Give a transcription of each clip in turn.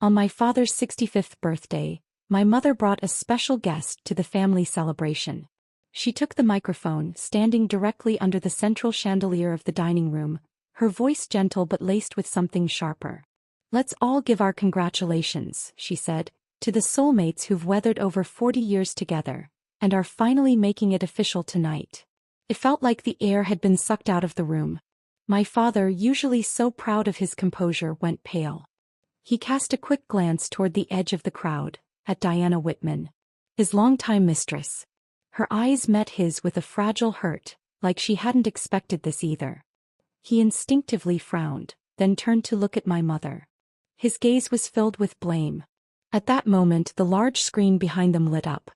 On my father's 65th birthday, my mother brought a special guest to the family celebration. She took the microphone, standing directly under the central chandelier of the dining room, her voice gentle but laced with something sharper. "Let's all give our congratulations," she said, "to the soulmates who've weathered over 40 years together, and are finally making it official tonight." It felt like the air had been sucked out of the room. My father, usually so proud of his composure, went pale. He cast a quick glance toward the edge of the crowd, at Diana Whitman, his longtime mistress. Her eyes met his with a fragile hurt, like she hadn't expected this either. He instinctively frowned, then turned to look at my mother. His gaze was filled with blame. At that moment, the large screen behind them lit up.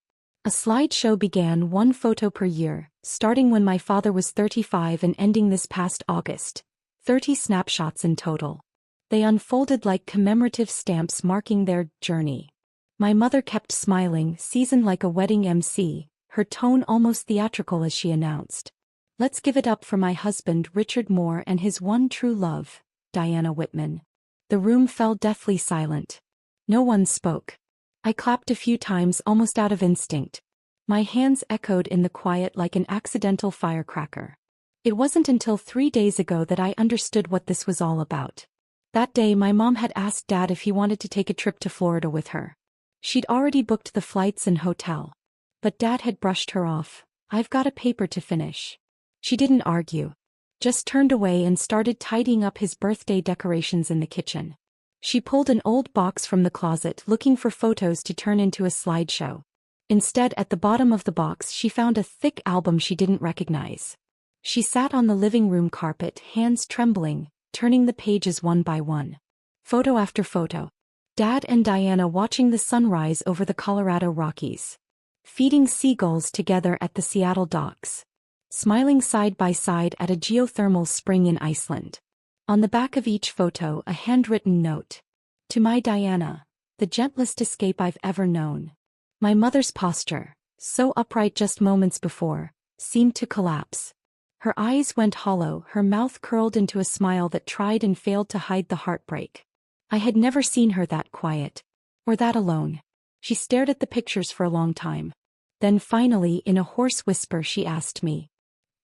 A slideshow began, one photo per year, starting when my father was 35 and ending this past August. 30 snapshots in total. They unfolded like commemorative stamps marking their journey. My mother kept smiling, seasoned like a wedding MC, her tone almost theatrical as she announced, "Let's give it up for my husband Richard Moore and his one true love, Diana Whitman." The room fell deathly silent. No one spoke. I clapped a few times almost out of instinct. My hands echoed in the quiet like an accidental firecracker. It wasn't until 3 days ago that I understood what this was all about. That day my mom had asked Dad if he wanted to take a trip to Florida with her. She'd already booked the flights and hotel. But Dad had brushed her off. "I've got a paper to finish." She didn't argue. Just turned away and started tidying up his birthday decorations in the kitchen. She pulled an old box from the closet looking for photos to turn into a slideshow. Instead, at the bottom of the box she found a thick album she didn't recognize. She sat on the living room carpet, hands trembling, turning the pages one by one. Photo after photo. Dad and Diana watching the sunrise over the Colorado Rockies. Feeding seagulls together at the Seattle docks. Smiling side by side at a geothermal spring in Iceland. On the back of each photo, a handwritten note. "To my Diana, the gentlest escape I've ever known." My mother's posture, so upright just moments before, seemed to collapse. Her eyes went hollow, her mouth curled into a smile that tried and failed to hide the heartbreak. I had never seen her that quiet. Or that alone. She stared at the pictures for a long time. Then finally, in a hoarse whisper, she asked me,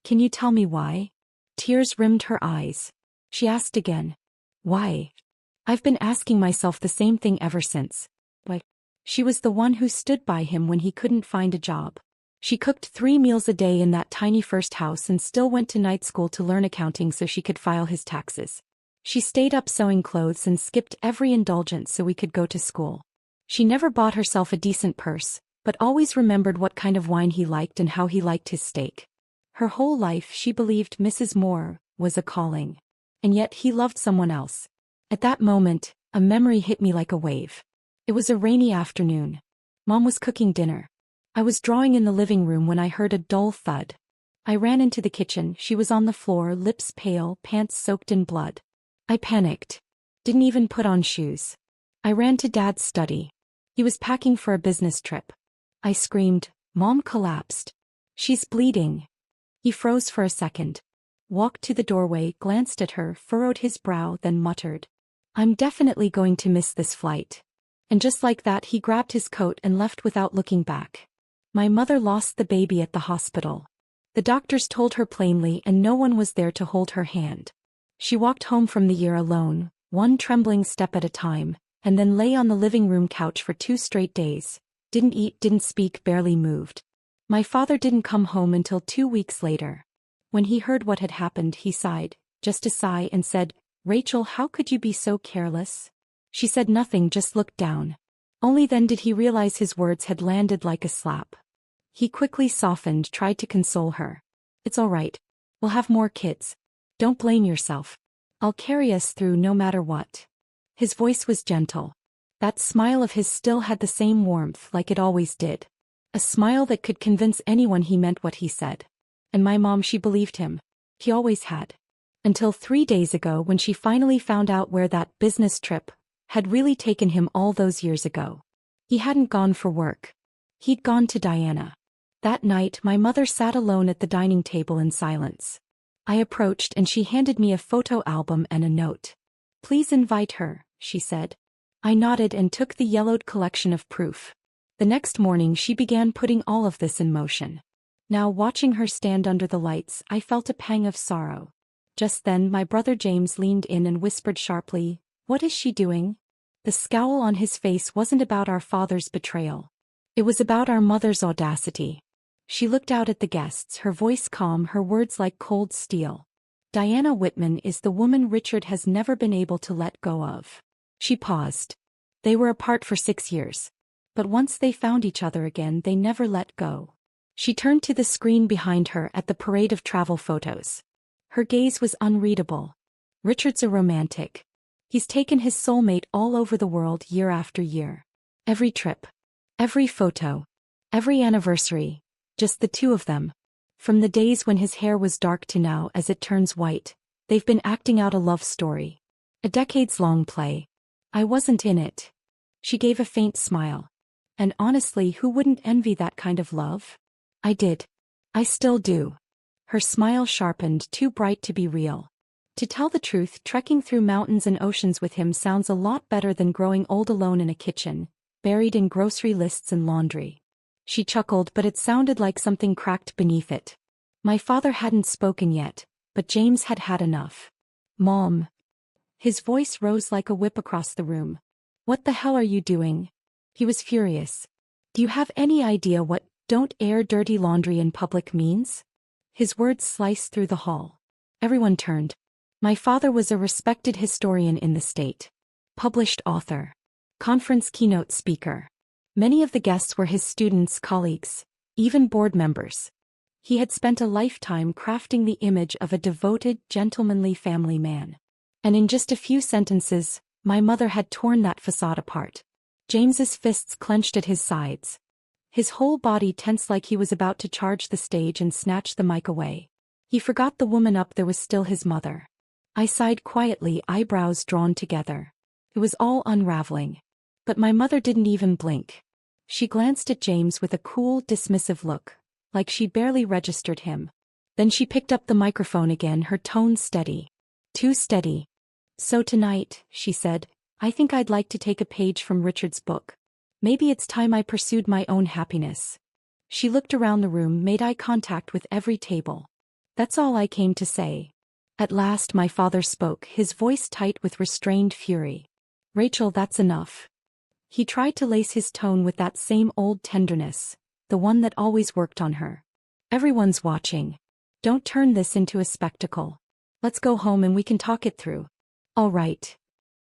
"Can you tell me why?" Tears rimmed her eyes. She asked again, "Why?" "I've been asking myself the same thing ever since." But she was the one who stood by him when he couldn't find a job. She cooked 3 meals a day in that tiny first house and still went to night school to learn accounting so she could file his taxes. She stayed up sewing clothes and skipped every indulgence so we could go to school. She never bought herself a decent purse, but always remembered what kind of wine he liked and how he liked his steak. Her whole life she believed Mrs. Moore was a calling. And yet he loved someone else. At that moment, a memory hit me like a wave. It was a rainy afternoon. Mom was cooking dinner. I was drawing in the living room when I heard a dull thud. I ran into the kitchen. She was on the floor, lips pale, pants soaked in blood. I panicked. Didn't even put on shoes. I ran to Dad's study. He was packing for a business trip. I screamed. Mom collapsed. "She's bleeding." He froze for a second. Walked to the doorway, glanced at her, furrowed his brow, then muttered, "I'm definitely going to miss this flight." And just like that he grabbed his coat and left without looking back. My mother lost the baby at the hospital. The doctors told her plainly and no one was there to hold her hand. She walked home from the year alone, one trembling step at a time, and then lay on the living room couch for 2 straight days. Didn't eat, didn't speak, barely moved. My father didn't come home until 2 weeks later. When he heard what had happened, he sighed, just a sigh, and said, "Rachel, how could you be so careless?" She said nothing, just looked down. Only then did he realize his words had landed like a slap. He quickly softened, tried to console her. "It's all right. We'll have more kids. Don't blame yourself. I'll carry us through no matter what." His voice was gentle. That smile of his still had the same warmth like it always did. A smile that could convince anyone he meant what he said. And my mom, she believed him. He always had. Until 3 days ago when she finally found out where that business trip had really taken him all those years ago. He hadn't gone for work. He'd gone to Diana. That night my mother sat alone at the dining table in silence. I approached and she handed me a photo album and a note. "Please invite her," she said. I nodded and took the yellowed collection of proof. The next morning she began putting all of this in motion. Now watching her stand under the lights, I felt a pang of sorrow. Just then my brother James leaned in and whispered sharply, "What is she doing?" The scowl on his face wasn't about our father's betrayal. It was about our mother's audacity. She looked out at the guests, her voice calm, her words like cold steel. "Diana Whitman is the woman Richard has never been able to let go of." She paused. They were apart for 6 years. But once they found each other again, they never let go. She turned to the screen behind her at the parade of travel photos. Her gaze was unreadable. "Richard's a romantic. He's taken his soulmate all over the world year after year. Every trip. Every photo. Every anniversary. Just the two of them. From the days when his hair was dark to now as it turns white, they've been acting out a love story. A decades-long play. I wasn't in it." She gave a faint smile. "And honestly, who wouldn't envy that kind of love?" "I did. I still do." Her smile sharpened, too bright to be real. "To tell the truth, trekking through mountains and oceans with him sounds a lot better than growing old alone in a kitchen, buried in grocery lists and laundry." She chuckled, but it sounded like something cracked beneath it. My father hadn't spoken yet, but James had had enough. "Mom." His voice rose like a whip across the room. "What the hell are you doing?" He was furious. "Do you have any idea what 'don't air dirty laundry in public' means?" His words sliced through the hall. Everyone turned. My father was a respected historian in the state. Published author. Conference keynote speaker. Many of the guests were his students, colleagues, even board members. He had spent a lifetime crafting the image of a devoted, gentlemanly family man. And in just a few sentences, my mother had torn that facade apart. James's fists clenched at his sides. His whole body tense like he was about to charge the stage and snatch the mic away. He forgot the woman up there was still his mother. I sighed quietly, eyebrows drawn together. It was all unraveling. But my mother didn't even blink. She glanced at James with a cool, dismissive look, like she barely registered him. Then she picked up the microphone again, her tone steady. Too steady. "So tonight," she said, "I think I'd like to take a page from Richard's book. Maybe it's time I pursued my own happiness." She looked around the room, made eye contact with every table. "That's all I came to say." At last my father spoke, his voice tight with restrained fury. "Rachel, that's enough." He tried to lace his tone with that same old tenderness, the one that always worked on her. "Everyone's watching. Don't turn this into a spectacle. Let's go home and we can talk it through." "All right."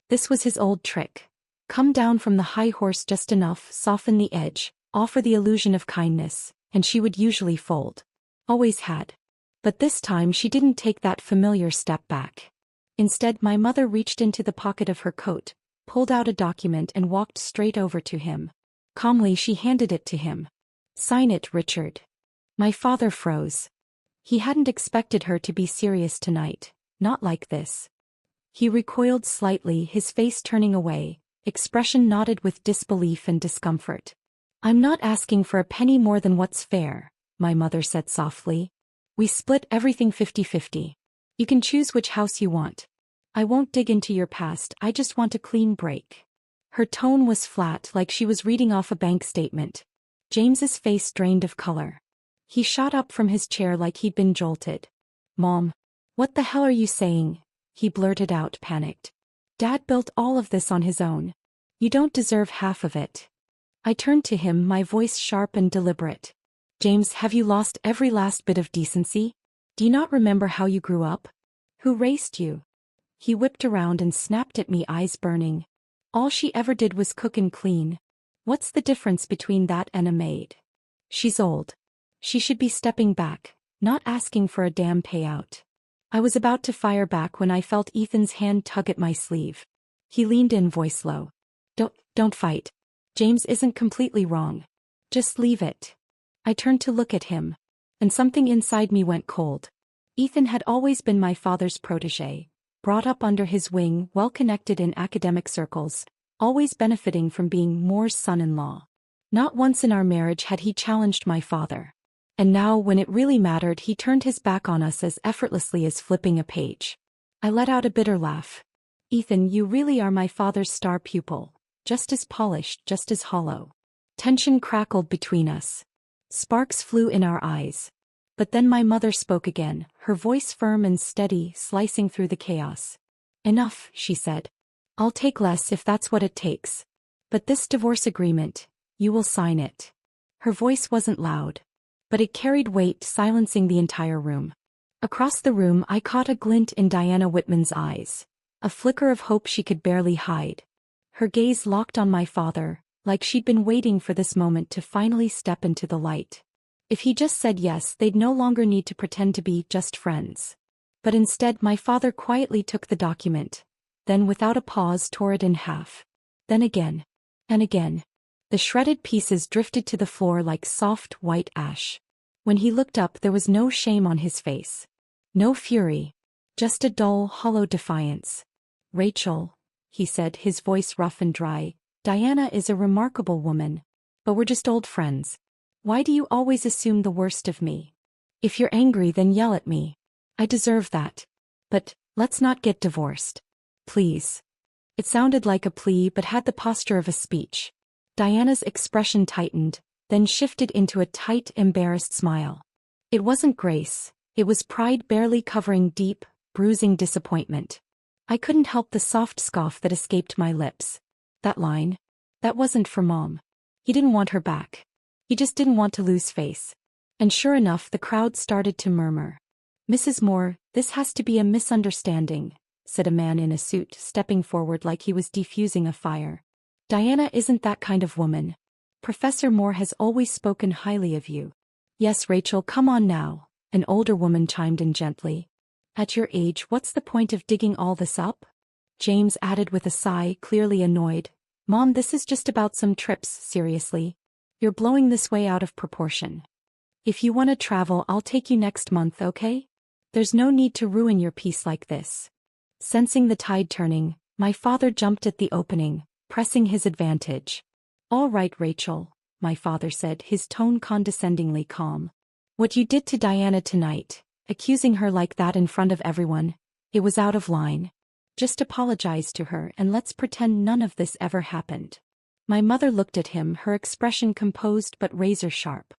This was his old trick. Come down from the high horse just enough, soften the edge, offer the illusion of kindness, and she would usually fold. Always had. But this time she didn't take that familiar step back. Instead, my mother reached into the pocket of her coat, pulled out a document and walked straight over to him. Calmly she handed it to him. "Sign it, Richard." My father froze. He hadn't expected her to be serious tonight, not like this. He recoiled slightly, his face turning away, expression knotted with disbelief and discomfort. "I'm not asking for a penny more than what's fair," my mother said softly. "We split everything 50-50. You can choose which house you want. I won't dig into your past, I just want a clean break." Her tone was flat, like she was reading off a bank statement. James's face drained of color. He shot up from his chair like he'd been jolted. "Mom, what the hell are you saying?" he blurted out, panicked. "Dad built all of this on his own. You don't deserve half of it." I turned to him, my voice sharp and deliberate. "James, have you lost every last bit of decency? Do you not remember how you grew up? Who raised you?" He whipped around and snapped at me, eyes burning. "All she ever did was cook and clean. What's the difference between that and a maid? She's old. She should be stepping back, not asking for a damn payout." I was about to fire back when I felt Ethan's hand tug at my sleeve. He leaned in, voice low. Don't fight. James isn't completely wrong. Just leave it." I turned to look at him, and something inside me went cold. Ethan had always been my father's protégé, brought up under his wing, well-connected in academic circles, always benefiting from being Moore's son-in-law. Not once in our marriage had he challenged my father. And now, when it really mattered, he turned his back on us as effortlessly as flipping a page. I let out a bitter laugh. "Ethan, you really are my father's star pupil, just as polished, just as hollow. Tension crackled between us. Sparks flew in our eyes. But then my mother spoke again, her voice firm and steady, slicing through the chaos. "Enough," she said. "I'll take less if that's what it takes. But this divorce agreement, you will sign it." Her voice wasn't loud. But it carried weight, silencing the entire room. Across the room I caught a glint in Diana Whitman's eyes. A flicker of hope she could barely hide. Her gaze locked on my father, like she'd been waiting for this moment to finally step into the light. If he just said yes, they'd no longer need to pretend to be just friends. But instead my father quietly took the document, then without a pause tore it in half. Then again. And again. The shredded pieces drifted to the floor like soft, white ash. When he looked up there was no shame on his face. No fury. Just a dull, hollow defiance. "Rachel," he said, his voice rough and dry, "Diana is a remarkable woman. But we're just old friends. Why do you always assume the worst of me? If you're angry, then yell at me. I deserve that. But, let's not get divorced. Please." It sounded like a plea but had the posture of a speech. Diana's expression tightened, then shifted into a tight, embarrassed smile. It wasn't grace, it was pride barely covering deep, bruising disappointment. I couldn't help the soft scoff that escaped my lips. That line? That wasn't for Mom. He didn't want her back. He just didn't want to lose face. And sure enough, the crowd started to murmur. "Mrs. Moore, this has to be a misunderstanding," said a man in a suit, stepping forward like he was defusing a fire. "Diana isn't that kind of woman. Professor Moore has always spoken highly of you." "Yes, Rachel, come on now," an older woman chimed in gently. "At your age, what's the point of digging all this up?" James added with a sigh, clearly annoyed. "Mom, this is just about some trips, seriously. You're blowing this way out of proportion. If you want to travel, I'll take you next month, okay? There's no need to ruin your peace like this." Sensing the tide turning, my father jumped at the opening, pressing his advantage. "All right, Rachel," my father said, his tone condescendingly calm. "What you did to Diana tonight, accusing her like that in front of everyone, it was out of line. Just apologize to her and let's pretend none of this ever happened." My mother looked at him, her expression composed but razor-sharp.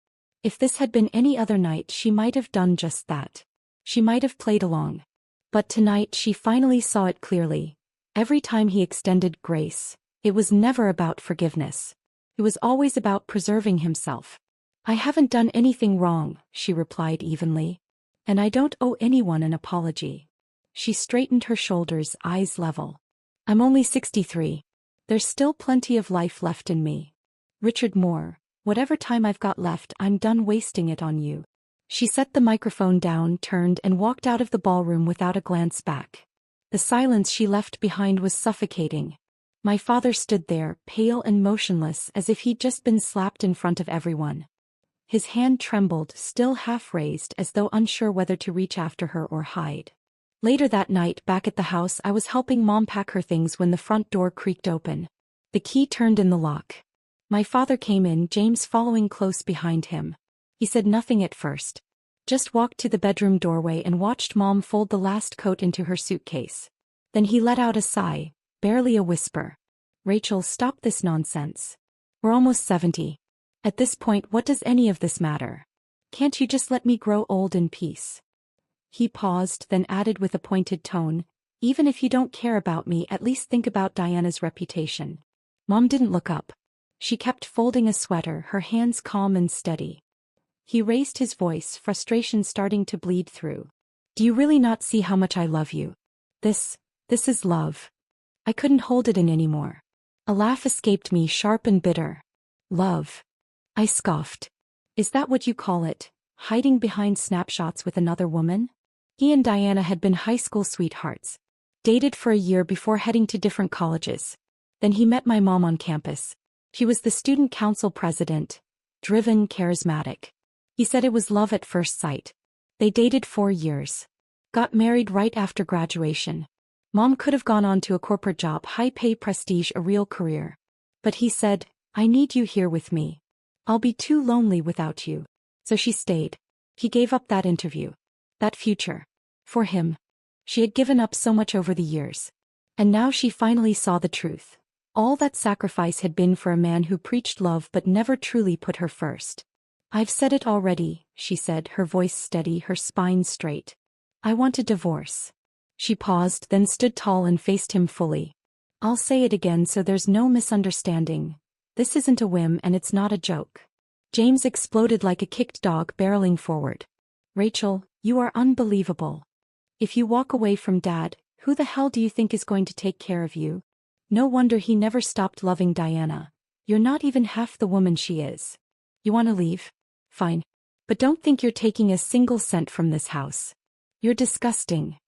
If this had been any other night, she might have done just that. She might have played along. But tonight she finally saw it clearly. Every time he extended grace, it was never about forgiveness. It was always about preserving himself. "I haven't done anything wrong," she replied evenly. "And I don't owe anyone an apology." She straightened her shoulders, eyes level. "I'm only 63. There's still plenty of life left in me. Richard Moore, whatever time I've got left, I'm done wasting it on you." She set the microphone down, turned and walked out of the ballroom without a glance back. The silence she left behind was suffocating. My father stood there, pale and motionless, as if he'd just been slapped in front of everyone. His hand trembled, still half raised, as though unsure whether to reach after her or hide. Later that night, back at the house, I was helping Mom pack her things when the front door creaked open. The key turned in the lock. My father came in, James following close behind him. He said nothing at first. Just walked to the bedroom doorway and watched Mom fold the last coat into her suitcase. Then he let out a sigh, barely a whisper. "Rachel, stop this nonsense. We're almost 70. At this point, what does any of this matter? Can't you just let me grow old in peace?" He paused, then added with a pointed tone, "Even if you don't care about me, at least think about Diana's reputation." Mom didn't look up. She kept folding a sweater, her hands calm and steady. He raised his voice, frustration starting to bleed through. "Do you really not see how much I love you? This is love." I couldn't hold it in anymore. A laugh escaped me, sharp and bitter. "Love?" I scoffed. "Is that what you call it? Hiding behind snapshots with another woman?" He and Diana had been high school sweethearts. Dated for a year before heading to different colleges. Then he met my mom on campus. She was the student council president. Driven, charismatic. He said it was love at first sight. They dated 4 years. Got married right after graduation. Mom could have gone on to a corporate job, high pay, prestige, a real career. But he said, "I need you here with me. I'll be too lonely without you." So she stayed. He gave up that interview. That future. For him. She had given up so much over the years. And now she finally saw the truth. All that sacrifice had been for a man who preached love but never truly put her first. "I've said it already," she said, her voice steady, her spine straight. "I want a divorce." She paused, then stood tall and faced him fully. "I'll say it again so there's no misunderstanding. This isn't a whim and it's not a joke." James exploded like a kicked dog barreling forward. "Rachel, you are unbelievable. If you walk away from Dad, who the hell do you think is going to take care of you? No wonder he never stopped loving Diana. You're not even half the woman she is. You want to leave? Fine. But don't think you're taking a single cent from this house. You're disgusting."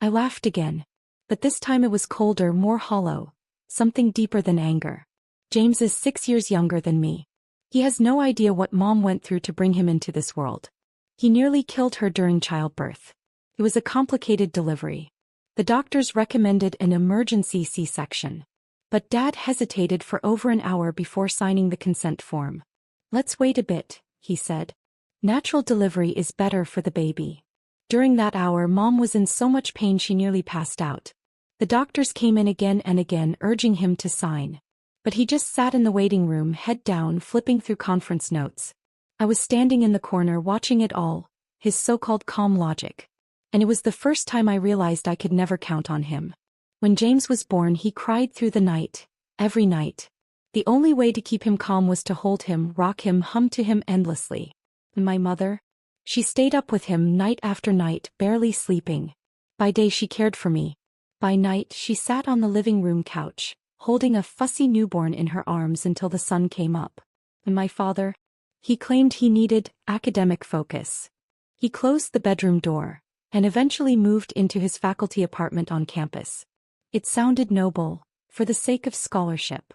I laughed again. But this time it was colder, more hollow. Something deeper than anger. James is 6 years younger than me. He has no idea what Mom went through to bring him into this world. He nearly killed her during childbirth. It was a complicated delivery. The doctors recommended an emergency C-section. But Dad hesitated for over an hour before signing the consent form. "Let's wait a bit," he said. "Natural delivery is better for the baby." During that hour, Mom was in so much pain she nearly passed out. The doctors came in again and again, urging him to sign. But he just sat in the waiting room, head down, flipping through conference notes. I was standing in the corner watching it all, his so-called calm logic. And it was the first time I realized I could never count on him. When James was born, he cried through the night, every night. The only way to keep him calm was to hold him, rock him, hum to him endlessly. And my mother? She stayed up with him night after night, barely sleeping. By day she cared for me. By night she sat on the living room couch, holding a fussy newborn in her arms until the sun came up. And my father? He claimed he needed academic focus. He closed the bedroom door, and eventually moved into his faculty apartment on campus. It sounded noble, for the sake of scholarship.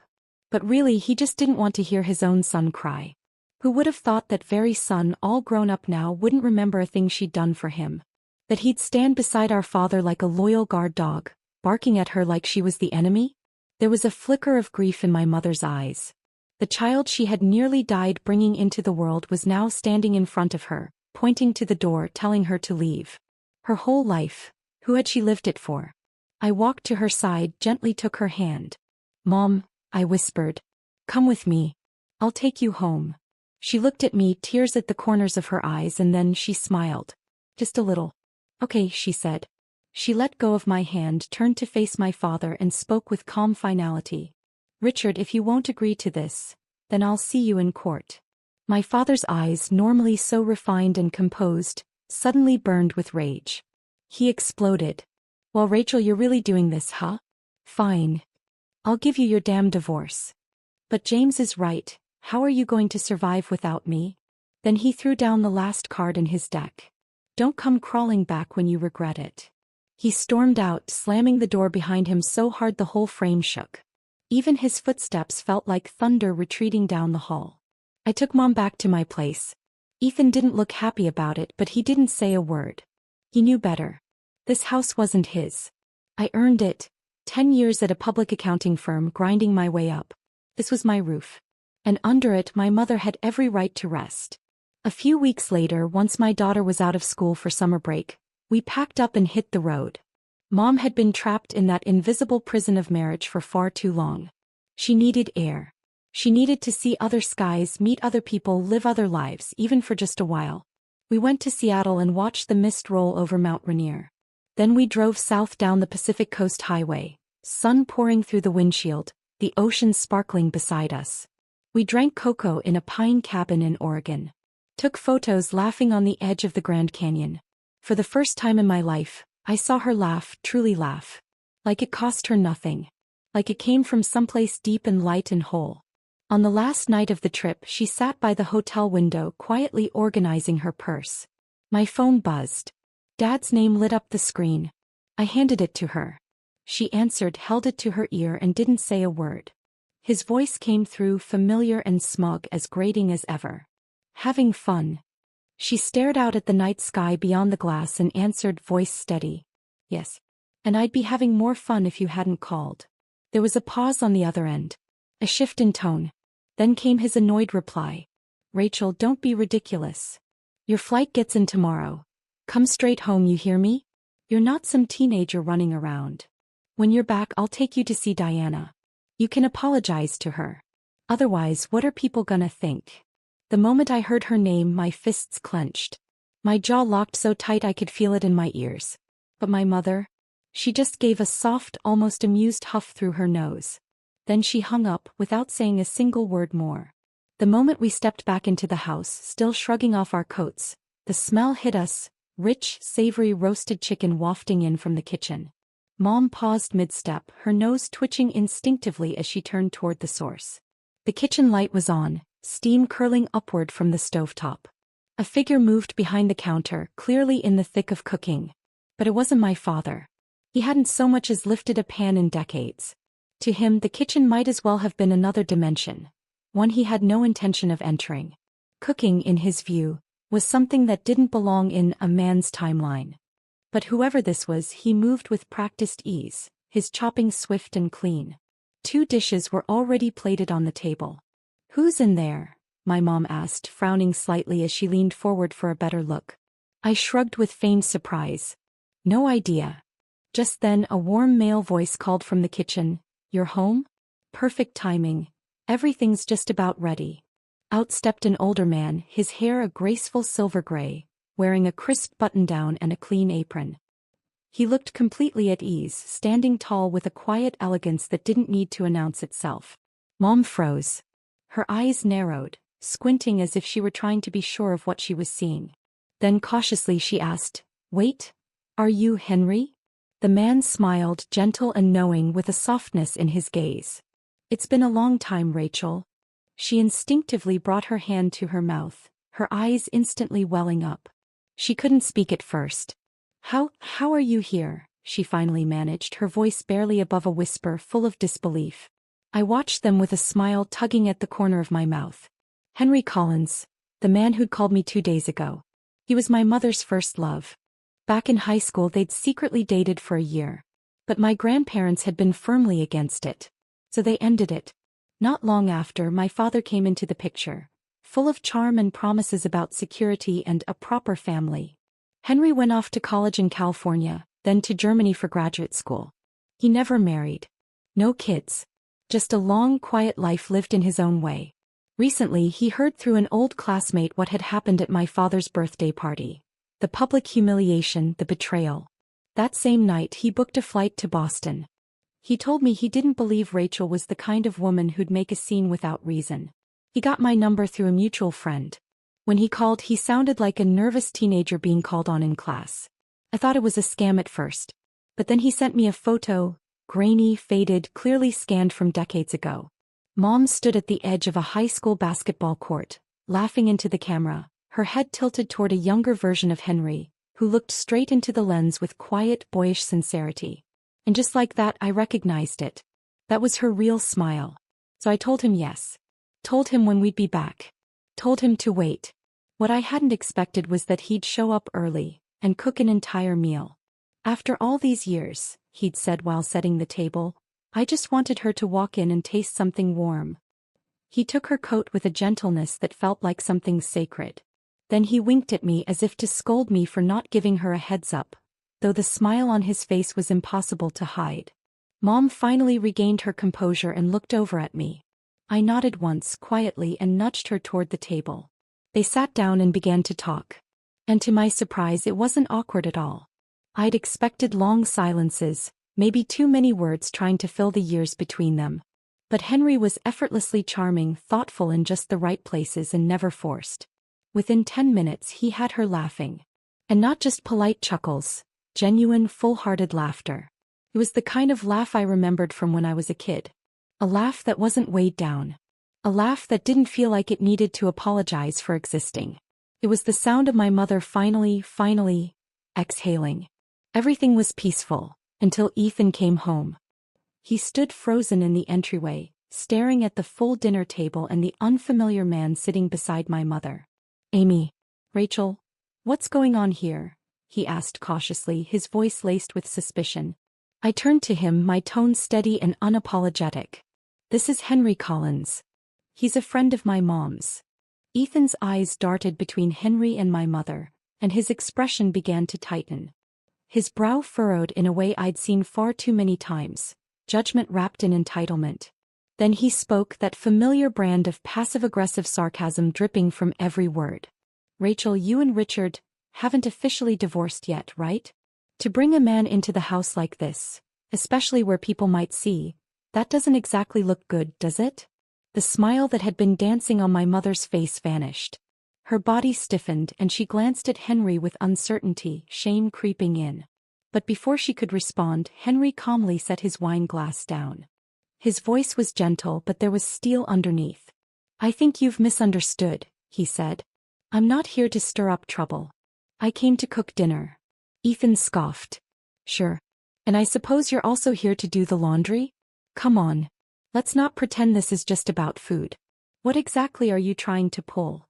But really he just didn't want to hear his own son cry. Who would have thought that very son, all grown up now, wouldn't remember a thing she'd done for him? That he'd stand beside our father like a loyal guard dog, barking at her like she was the enemy? There was a flicker of grief in my mother's eyes. The child she had nearly died bringing into the world was now standing in front of her, pointing to the door, telling her to leave. Her whole life, who had she lived it for? I walked to her side, gently took her hand. "Mom," I whispered. "Come with me. I'll take you home." She looked at me, tears at the corners of her eyes, and then she smiled. "Just a little." "Okay," she said. She let go of my hand, turned to face my father, and spoke with calm finality. "Richard, if you won't agree to this, then I'll see you in court." My father's eyes, normally so refined and composed, suddenly burned with rage. He exploded. "Well, Rachel, you're really doing this, huh? Fine. I'll give you your damn divorce. But James is right. How are you going to survive without me?" Then he threw down the last card in his deck. "Don't come crawling back when you regret it." He stormed out, slamming the door behind him so hard the whole frame shook. Even his footsteps felt like thunder retreating down the hall. I took Mom back to my place. Ethan didn't look happy about it, but he didn't say a word. He knew better. This house wasn't his. I earned it. 10 years at a public accounting firm, grinding my way up. This was my roof. And under it my mother had every right to rest. A few weeks later, once my daughter was out of school for summer break, we packed up and hit the road. Mom had been trapped in that invisible prison of marriage for far too long. She needed air. She needed to see other skies, meet other people, live other lives, even for just a while. We went to Seattle and watched the mist roll over Mount Rainier. Then we drove south down the Pacific Coast Highway, sun pouring through the windshield, the ocean sparkling beside us. We drank cocoa in a pine cabin in Oregon. Took photos laughing on the edge of the Grand Canyon. For the first time in my life, I saw her laugh, truly laugh. Like it cost her nothing. Like it came from someplace deep and light and whole. On the last night of the trip, she sat by the hotel window, quietly organizing her purse. My phone buzzed. Dad's name lit up the screen. I handed it to her. She answered, held it to her ear, and didn't say a word. His voice came through, familiar and smug, as grating as ever. "Having fun?" She stared out at the night sky beyond the glass and answered, voice steady. "Yes. And I'd be having more fun if you hadn't called." There was a pause on the other end. A shift in tone. Then came his annoyed reply. "Rachel, don't be ridiculous. Your flight gets in tomorrow. Come straight home, you hear me? You're not some teenager running around. When you're back, I'll take you to see Diana. You can apologize to her. Otherwise, what are people gonna think? The moment I heard her name, my fists clenched. My jaw locked so tight I could feel it in my ears. But my mother? She just gave a soft, almost amused huff through her nose. Then she hung up, without saying a single word more. The moment we stepped back into the house, still shrugging off our coats, the smell hit us, rich, savory roasted chicken wafting in from the kitchen. Mom paused mid-step, her nose twitching instinctively as she turned toward the source. The kitchen light was on, steam curling upward from the stovetop. A figure moved behind the counter, clearly in the thick of cooking. But it wasn't my father. He hadn't so much as lifted a pan in decades. To him, the kitchen might as well have been another dimension, one he had no intention of entering. Cooking, in his view, was something that didn't belong in a man's timeline. But whoever this was, he moved with practiced ease, his chopping swift and clean. 2 dishes were already plated on the table. "Who's in there?" my mom asked, frowning slightly as she leaned forward for a better look. I shrugged with feigned surprise. "No idea." Just then a warm male voice called from the kitchen, "You're home? Perfect timing. Everything's just about ready." Out stepped an older man, his hair a graceful silver gray, wearing a crisp button-down and a clean apron. He looked completely at ease, standing tall with a quiet elegance that didn't need to announce itself. Mom froze. Her eyes narrowed, squinting as if she were trying to be sure of what she was seeing. Then cautiously she asked, "Wait, are you Henry?" The man smiled, gentle and knowing, with a softness in his gaze. "It's been a long time, Rachel." She instinctively brought her hand to her mouth, her eyes instantly welling up. She couldn't speak at first. How are you here?" she finally managed, her voice barely above a whisper, full of disbelief. I watched them with a smile tugging at the corner of my mouth. "Henry Collins, the man who'd called me 2 days ago. He was my mother's first love. Back in high school they'd secretly dated for a year. But my grandparents had been firmly against it. So they ended it. Not long after, my father came into the picture, full of charm and promises about security and a proper family. Henry went off to college in California, then to Germany for graduate school. He never married. No kids. Just a long, quiet life lived in his own way. Recently he heard through an old classmate what had happened at my father's birthday party. The public humiliation, the betrayal. That same night he booked a flight to Boston. He told me he didn't believe Rachel was the kind of woman who'd make a scene without reason. He got my number through a mutual friend. When he called, he sounded like a nervous teenager being called on in class. I thought it was a scam at first. But then he sent me a photo, grainy, faded, clearly scanned from decades ago. Mom stood at the edge of a high school basketball court, laughing into the camera, her head tilted toward a younger version of Henry, who looked straight into the lens with quiet, boyish sincerity. And just like that, I recognized it. That was her real smile. So I told him yes. Told him when we'd be back. Told him to wait. What I hadn't expected was that he'd show up early and cook an entire meal. "After all these years," he'd said while setting the table, "I just wanted her to walk in and taste something warm." He took her coat with a gentleness that felt like something sacred. Then he winked at me as if to scold me for not giving her a heads up, though the smile on his face was impossible to hide. Mom finally regained her composure and looked over at me. I nodded once, quietly, and nudged her toward the table. They sat down and began to talk. And to my surprise, it wasn't awkward at all. I'd expected long silences, maybe too many words trying to fill the years between them. But Henry was effortlessly charming, thoughtful in just the right places and never forced. Within 10 minutes he had her laughing. And not just polite chuckles, genuine, full-hearted laughter. It was the kind of laugh I remembered from when I was a kid. A laugh that wasn't weighed down. A laugh that didn't feel like it needed to apologize for existing. It was the sound of my mother finally exhaling. Everything was peaceful, until Ethan came home. He stood frozen in the entryway, staring at the full dinner table and the unfamiliar man sitting beside my mother. "Amy, Rachel, what's going on here?" he asked cautiously, his voice laced with suspicion. I turned to him, my tone steady and unapologetic. "This is Henry Collins. He's a friend of my mom's." Ethan's eyes darted between Henry and my mother, and his expression began to tighten. His brow furrowed in a way I'd seen far too many times, judgment wrapped in entitlement. Then he spoke, that familiar brand of passive-aggressive sarcasm dripping from every word. Rachel, you and Richard haven't officially divorced yet, right? To bring a man into the house like this, especially where people might see, that doesn't exactly look good, does it? The smile that had been dancing on my mother's face vanished. Her body stiffened and she glanced at Henry with uncertainty, shame creeping in. But before she could respond, Henry calmly set his wine glass down. His voice was gentle, but there was steel underneath. I think you've misunderstood, he said. I'm not here to stir up trouble. I came to cook dinner. Ethan scoffed. Sure. And I suppose you're also here to do the laundry? Come on. Let's not pretend this is just about food. What exactly are you trying to pull?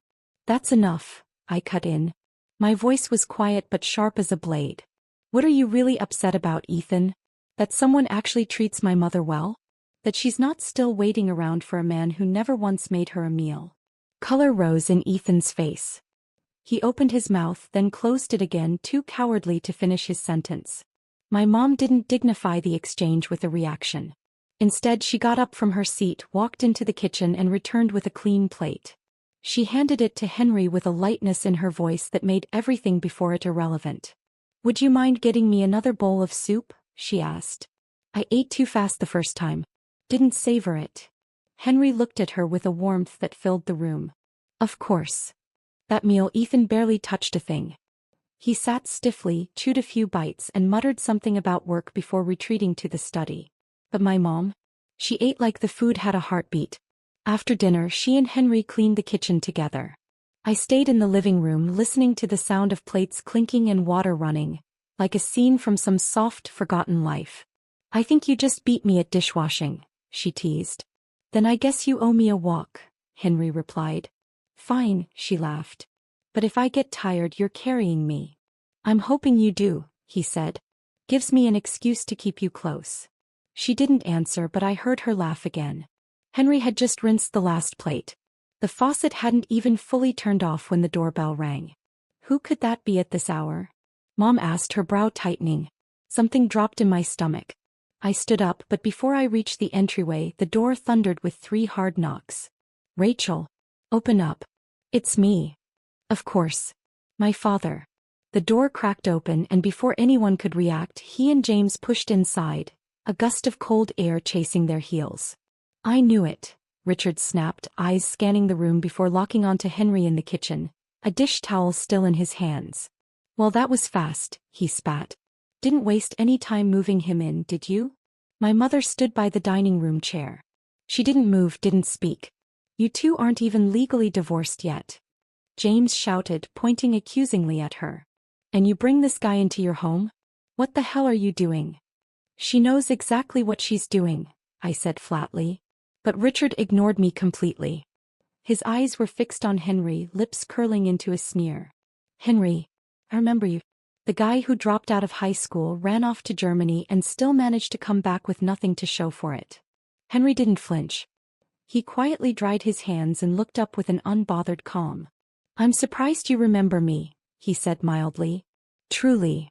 That's enough, I cut in. My voice was quiet but sharp as a blade. What are you really upset about, Ethan? That someone actually treats my mother well? That she's not still waiting around for a man who never once made her a meal? Color rose in Ethan's face. He opened his mouth, then closed it again, too cowardly to finish his sentence. My mom didn't dignify the exchange with a reaction. Instead, she got up from her seat, walked into the kitchen and returned with a clean plate. She handed it to Henry with a lightness in her voice that made everything before it irrelevant. Would you mind getting me another bowl of soup? She asked. I ate too fast the first time. Didn't savor it. Henry looked at her with a warmth that filled the room. Of course. That meal Ethan barely touched a thing. He sat stiffly, chewed a few bites and muttered something about work before retreating to the study. But my mom? She ate like the food had a heartbeat. After dinner, she and Henry cleaned the kitchen together. I stayed in the living room listening to the sound of plates clinking and water running, like a scene from some soft, forgotten life. I think you just beat me at dishwashing, she teased. Then I guess you owe me a walk, Henry replied. Fine, she laughed. But if I get tired, you're carrying me. I'm hoping you do, he said. Gives me an excuse to keep you close. She didn't answer, but I heard her laugh again. Henry had just rinsed the last plate. The faucet hadn't even fully turned off when the doorbell rang. Who could that be at this hour? Mom asked, her brow tightening. Something dropped in my stomach. I stood up, but before I reached the entryway, the door thundered with 3 hard knocks. Rachel. Open up. It's me. Of course. My father. The door cracked open and before anyone could react, he and James pushed inside, a gust of cold air chasing their heels. I knew it, Richard snapped, eyes scanning the room before locking onto Henry in the kitchen, a dish towel still in his hands. Well, that was fast, he spat. Didn't waste any time moving him in, did you? My mother stood by the dining room chair. She didn't move, didn't speak. You two aren't even legally divorced yet. James shouted, pointing accusingly at her. And you bring this guy into your home? What the hell are you doing? She knows exactly what she's doing, I said flatly. But Richard ignored me completely. His eyes were fixed on Henry, lips curling into a sneer. Henry, I remember you. The guy who dropped out of high school, ran off to Germany and still managed to come back with nothing to show for it. Henry didn't flinch. He quietly dried his hands and looked up with an unbothered calm. I'm surprised you remember me, he said mildly. Truly.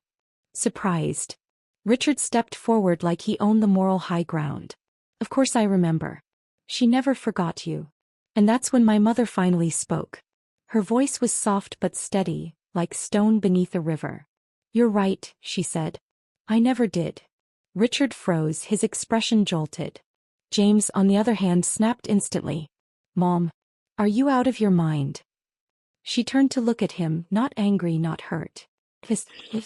Surprised. Richard stepped forward like he owned the moral high ground. Of course I remember. She never forgot you. And that's when my mother finally spoke. Her voice was soft but steady, like stone beneath a river. You're right, she said. I never did. Richard froze, his expression jolted. James, on the other hand, snapped instantly. Mom, are you out of your mind? She turned to look at him, not angry, not hurt.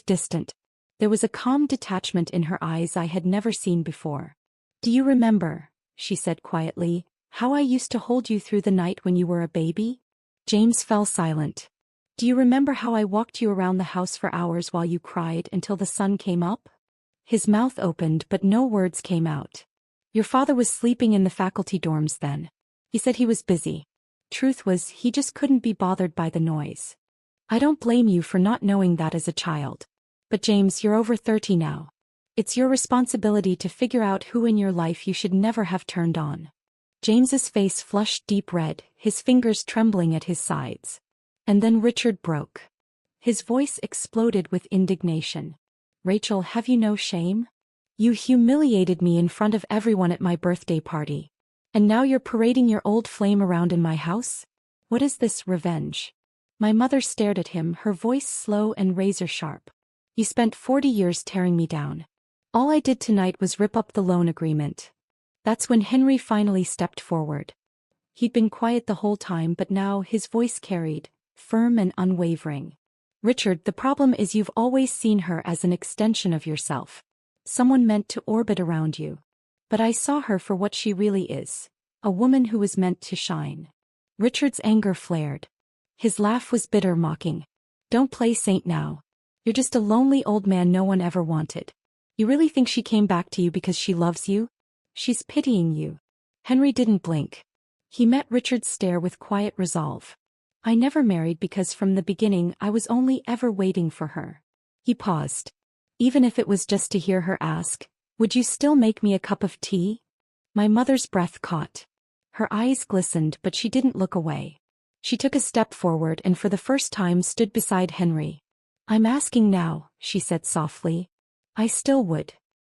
Distant. There was a calm detachment in her eyes I had never seen before. Do you remember, she said quietly, how I used to hold you through the night when you were a baby? James fell silent. Do you remember how I walked you around the house for hours while you cried until the sun came up? His mouth opened but no words came out. Your father was sleeping in the faculty dorms then. He said he was busy. Truth was, he just couldn't be bothered by the noise. I don't blame you for not knowing that as a child. But James, you're over 30 now. It's your responsibility to figure out who in your life you should never have turned on. James's face flushed deep red, his fingers trembling at his sides. And then Richard broke. His voice exploded with indignation. Rachel, have you no shame? You humiliated me in front of everyone at my birthday party. And now you're parading your old flame around in my house? What is this, revenge? My mother stared at him, her voice slow and razor-sharp. You spent 40 years tearing me down. All I did tonight was rip up the loan agreement. That's when Henry finally stepped forward. He'd been quiet the whole time, but now his voice carried, firm and unwavering. Richard, the problem is you've always seen her as an extension of yourself. Someone meant to orbit around you. But I saw her for what she really is. A woman who was meant to shine. Richard's anger flared. His laugh was bitter, mocking. Don't play saint now. You're just a lonely old man no one ever wanted. You really think she came back to you because she loves you? She's pitying you. Henry didn't blink. He met Richard's stare with quiet resolve. I never married because from the beginning I was only ever waiting for her. He paused. Even if it was just to hear her ask, would you still make me a cup of tea? My mother's breath caught. Her eyes glistened, but she didn't look away. She took a step forward and for the first time stood beside Henry. I'm asking now, she said softly. I still would.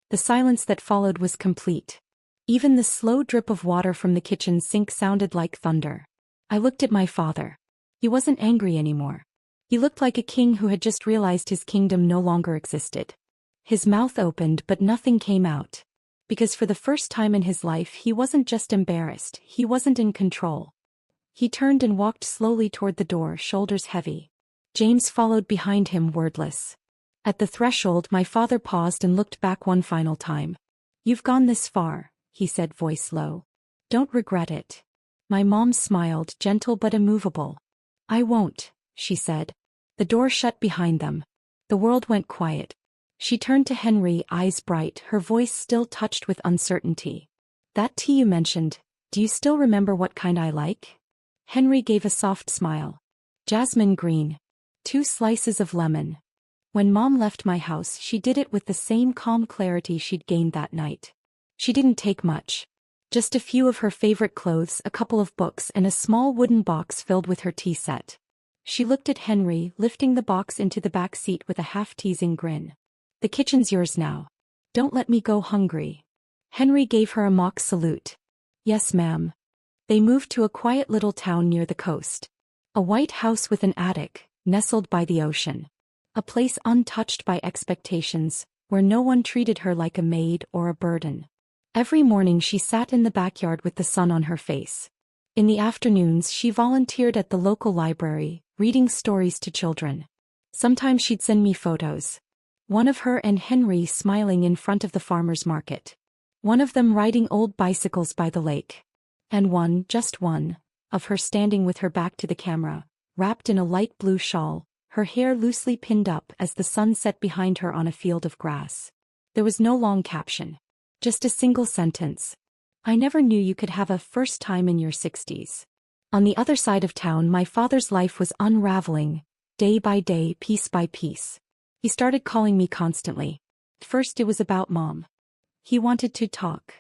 The silence that followed was complete. Even the slow drip of water from the kitchen sink sounded like thunder. I looked at my father. He wasn't angry anymore. He looked like a king who had just realized his kingdom no longer existed. His mouth opened, but nothing came out. Because for the first time in his life he wasn't just embarrassed, he wasn't in control. He turned and walked slowly toward the door, shoulders heavy. James followed behind him, wordless. At the threshold my father paused and looked back one final time. You've gone this far, he said, voice low. Don't regret it. My mom smiled, gentle but immovable. I won't, she said. The door shut behind them. The world went quiet. She turned to Henry, eyes bright, her voice still touched with uncertainty. That tea you mentioned, do you still remember what kind I like? Henry gave a soft smile. Jasmine green. 2 slices of lemon. When Mom left my house, she did it with the same calm clarity she'd gained that night. She didn't take much. Just a few of her favorite clothes, a couple of books, and a small wooden box filled with her tea set. She looked at Henry, lifting the box into the back seat with a half-teasing grin. The kitchen's yours now. Don't let me go hungry. Henry gave her a mock salute. Yes, ma'am. They moved to a quiet little town near the coast. A white house with an attic, nestled by the ocean. A place untouched by expectations, where no one treated her like a maid or a burden. Every morning she sat in the backyard with the sun on her face. In the afternoons she volunteered at the local library, reading stories to children. Sometimes she'd send me photos. One of her and Henry smiling in front of the farmer's market. One of them riding old bicycles by the lake. And one, just one, of her standing with her back to the camera, wrapped in a light blue shawl, her hair loosely pinned up as the sun set behind her on a field of grass. There was no long caption. Just a single sentence. I never knew you could have a first time in your 60s. On the other side of town my father's life was unraveling, day by day, piece by piece. He started calling me constantly. First it was about Mom. He wanted to talk.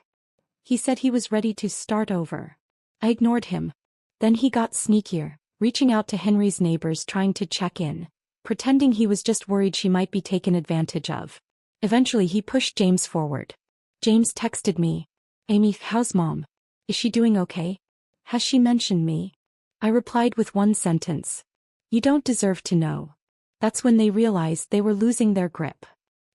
He said he was ready to start over. I ignored him. Then he got sneakier, reaching out to Henry's neighbors trying to check in, pretending he was just worried she might be taken advantage of. Eventually he pushed James forward. James texted me. Amy, how's Mom? Is she doing okay? Has she mentioned me? I replied with one sentence. You don't deserve to know. That's when they realized they were losing their grip.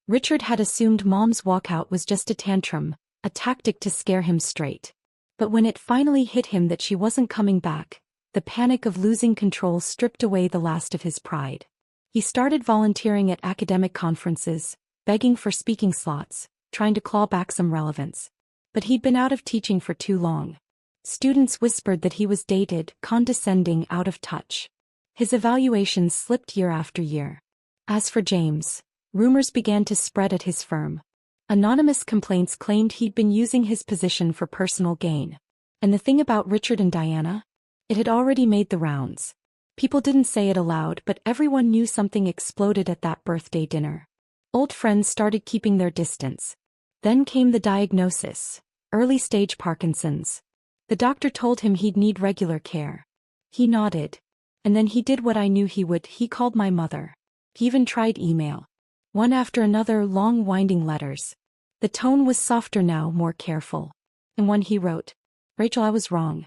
Richard had assumed Mom's walkout was just a tantrum, a tactic to scare him straight. But when it finally hit him that she wasn't coming back, the panic of losing control stripped away the last of his pride. He started volunteering at academic conferences, begging for speaking slots, trying to claw back some relevance. But he'd been out of teaching for too long. Students whispered that he was dated, condescending, out of touch. His evaluations slipped year after year. As for James, rumors began to spread at his firm. Anonymous complaints claimed he'd been using his position for personal gain. And the thing about Richard and Diana? It had already made the rounds. People didn't say it aloud, but everyone knew something exploded at that birthday dinner. Old friends started keeping their distance. Then came the diagnosis, early-stage Parkinson's. The doctor told him he'd need regular care. He nodded. And then he did what I knew he would, he called my mother. He even tried email. One after another, long winding letters. The tone was softer now, more careful. And one he wrote. Rachel, I was wrong.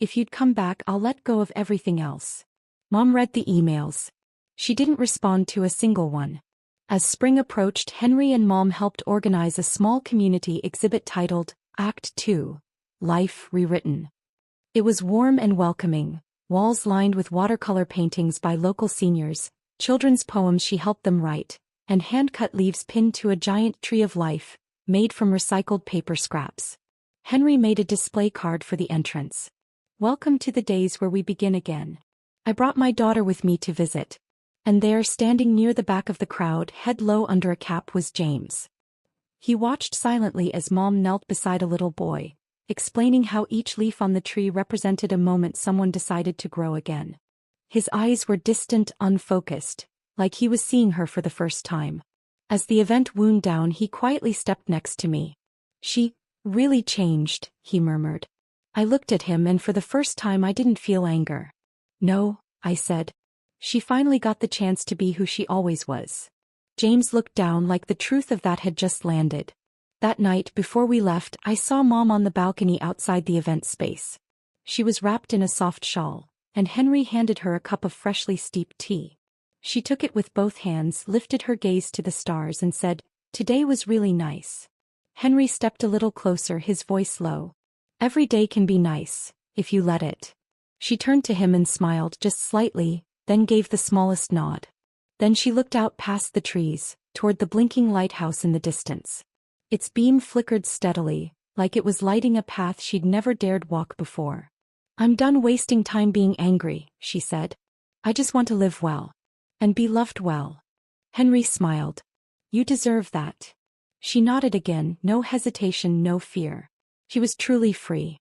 If you'd come back, I'll let go of everything else. Mom read the emails. She didn't respond to a single one. As spring approached, Henry and Mom helped organize a small community exhibit titled Act 2, Life Rewritten. It was warm and welcoming, walls lined with watercolor paintings by local seniors, children's poems she helped them write, and hand-cut leaves pinned to a giant tree of life, made from recycled paper scraps. Henry made a display card for the entrance. Welcome to the days where we begin again. I brought my daughter with me to visit. And there, standing near the back of the crowd, head low under a cap, was James. He watched silently as Mom knelt beside a little boy, explaining how each leaf on the tree represented a moment someone decided to grow again. His eyes were distant, unfocused, like he was seeing her for the first time. As the event wound down, he quietly stepped next to me. She really changed, he murmured. I looked at him, and for the first time I didn't feel anger. No, I said. She finally got the chance to be who she always was. James looked down like the truth of that had just landed. That night, before we left, I saw Mom on the balcony outside the event space. She was wrapped in a soft shawl, and Henry handed her a cup of freshly steeped tea. She took it with both hands, lifted her gaze to the stars, and said, "Today was really nice." Henry stepped a little closer, his voice low. "Every day can be nice, if you let it." She turned to him and smiled, just slightly, then gave the smallest nod. Then she looked out past the trees, toward the blinking lighthouse in the distance. Its beam flickered steadily, like it was lighting a path she'd never dared walk before. "I'm done wasting time being angry," she said. "I just want to live well. And be loved well." Henry smiled. "You deserve that." She nodded again, no hesitation, no fear. She was truly free.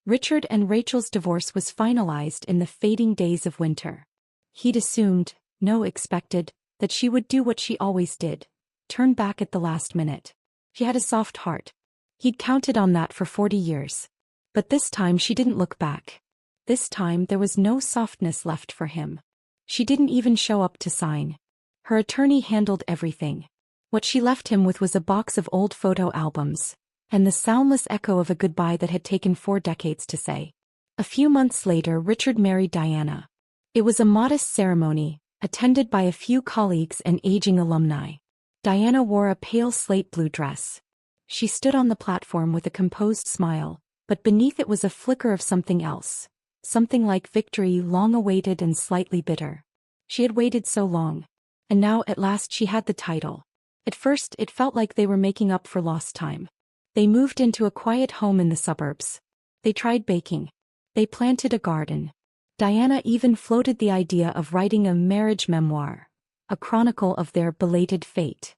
Richard and Rachel's divorce was finalized in the fading days of winter. He'd assumed, no, expected, that she would do what she always did, turn back at the last minute. She had a soft heart. He'd counted on that for 40 years. But this time she didn't look back. This time there was no softness left for him. She didn't even show up to sign. Her attorney handled everything. What she left him with was a box of old photo albums, and the soundless echo of a goodbye that had taken 4 decades to say. A few months later, Richard married Diana. It was a modest ceremony, attended by a few colleagues and aging alumni. Diana wore a pale slate blue dress. She stood on the platform with a composed smile, but beneath it was a flicker of something else. Something like victory, long awaited and slightly bitter. She had waited so long. And now at last she had the title. At first it felt like they were making up for lost time. They moved into a quiet home in the suburbs. They tried baking. They planted a garden. Diana even floated the idea of writing a marriage memoir, a chronicle of their belated fate.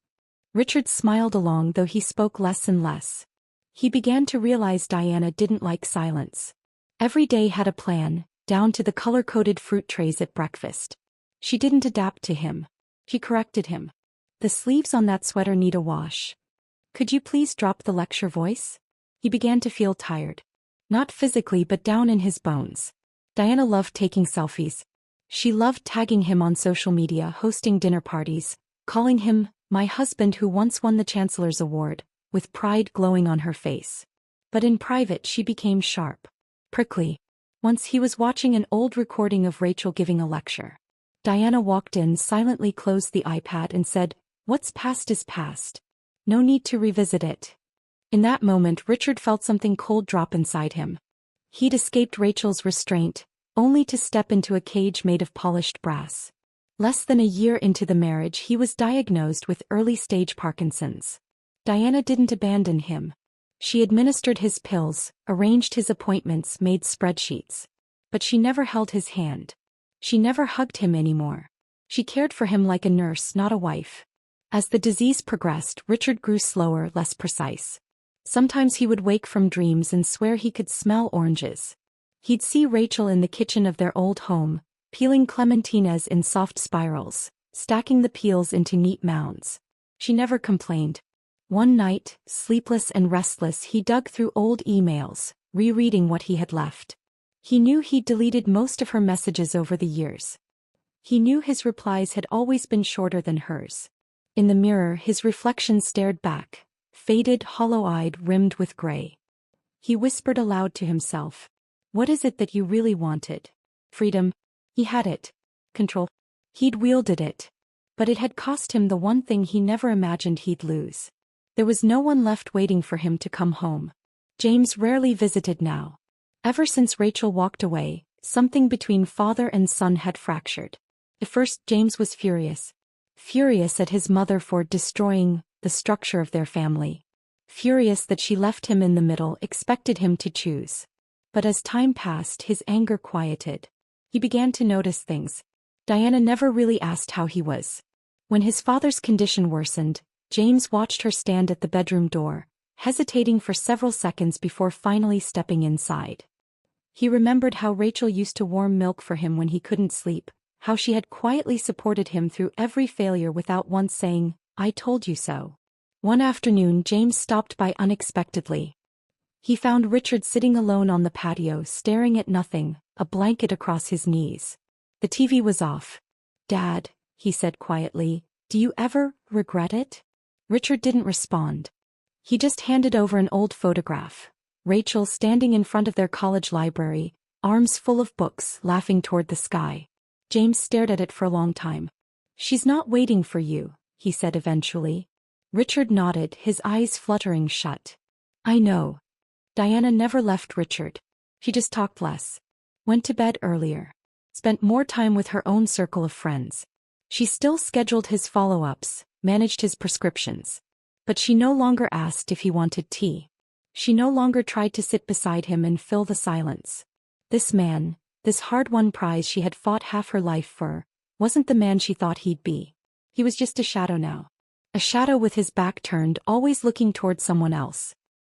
Richard smiled along, though he spoke less and less. He began to realize Diana didn't like silence. Every day had a plan, down to the color-coded fruit trays at breakfast. She didn't adapt to him. She corrected him. "The sleeves on that sweater need a wash. Could you please drop the lecture voice?" He began to feel tired. Not physically, but down in his bones. Diana loved taking selfies. She loved tagging him on social media, hosting dinner parties, calling him "my husband who once won the Chancellor's Award," with pride glowing on her face. But in private she became sharp. Prickly. Once he was watching an old recording of Rachel giving a lecture. Diana walked in, silently closed the iPad and said, "What's past is past. No need to revisit it." In that moment Richard felt something cold drop inside him. He'd escaped Rachel's restraint, only to step into a cage made of polished brass. Less than a year into the marriage he was diagnosed with early-stage Parkinson's. Diana didn't abandon him. She administered his pills, arranged his appointments, made spreadsheets. But she never held his hand. She never hugged him anymore. She cared for him like a nurse, not a wife. As the disease progressed, Richard grew slower, less precise. Sometimes he would wake from dreams and swear he could smell oranges. He'd see Rachel in the kitchen of their old home, peeling clementines in soft spirals, stacking the peels into neat mounds. She never complained. One night, sleepless and restless, he dug through old emails, rereading what he had left. He knew he'd deleted most of her messages over the years. He knew his replies had always been shorter than hers. In the mirror, his reflection stared back, faded, hollow-eyed, rimmed with gray. He whispered aloud to himself. What is it that you really wanted? Freedom. He had it. Control. He'd wielded it. But it had cost him the one thing he never imagined he'd lose. There was no one left waiting for him to come home. James rarely visited now. Ever since Rachel walked away, something between father and son had fractured. At first James was furious. Furious at his mother for destroying the structure of their family. Furious that she left him in the middle, expected him to choose. But as time passed, his anger quieted. He began to notice things. Diana never really asked how he was. When his father's condition worsened, James watched her stand at the bedroom door, hesitating for several seconds before finally stepping inside. He remembered how Rachel used to warm milk for him when he couldn't sleep, how she had quietly supported him through every failure without once saying, "I told you so." One afternoon James stopped by unexpectedly. He found Richard sitting alone on the patio staring at nothing, a blanket across his knees. The TV was off. "Dad," he said quietly, "do you ever regret it?" Richard didn't respond. He just handed over an old photograph. Rachel standing in front of their college library, arms full of books, laughing toward the sky. James stared at it for a long time. "She's not waiting for you," he said eventually. Richard nodded, his eyes fluttering shut. "I know." Diana never left Richard. She just talked less. Went to bed earlier. Spent more time with her own circle of friends. She still scheduled his follow-ups, managed his prescriptions. But she no longer asked if he wanted tea. She no longer tried to sit beside him and fill the silence. This man, this hard-won prize she had fought half her life for, wasn't the man she thought he'd be. He was just a shadow now. A shadow with his back turned, always looking toward someone else.